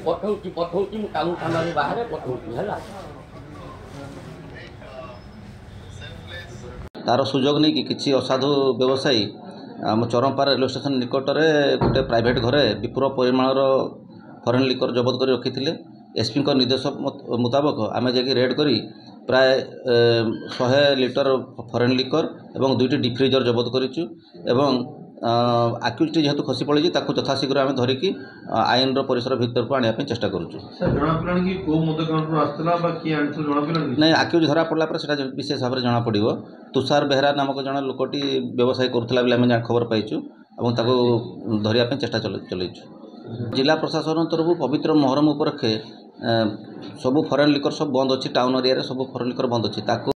पठौती बाहर पठौती है तार सुजोग नहीं कि किसी असाधु व्यवसायी आम चरमपार रेलवे स्टेशन निकट में गोटे प्राइवेट घरे विपुल परिमाणर फरेन लिकर जबत कर रखी एसपी निर्देश मुताबक आम जा रेड करी प्राय 100 लिटर फरेन लिकर एवं 2टी डीप फ्रीजर जबत करूँ एवं आक्यूजटी जेहेतु खसी पड़ी यथाशीघ्र आम धरिकी आईन परिसर भीतर को आने चेष्टा करुँ नहीं आक्यूज धरा पड़ा पर विशेष भाव में जना पड़ तुषार बेहरा नामक जन लोकटी व्यवसाय करुला बेले खबर पाइचु और धरिया चेष्टा चलैचु जिला प्रशासन तरफ पवित्र मोहरम उपलक्षे सबू फरेन लिकर सब बंद अच्छी टाउन एरिया सब फरेन लिकर बंद अच्छी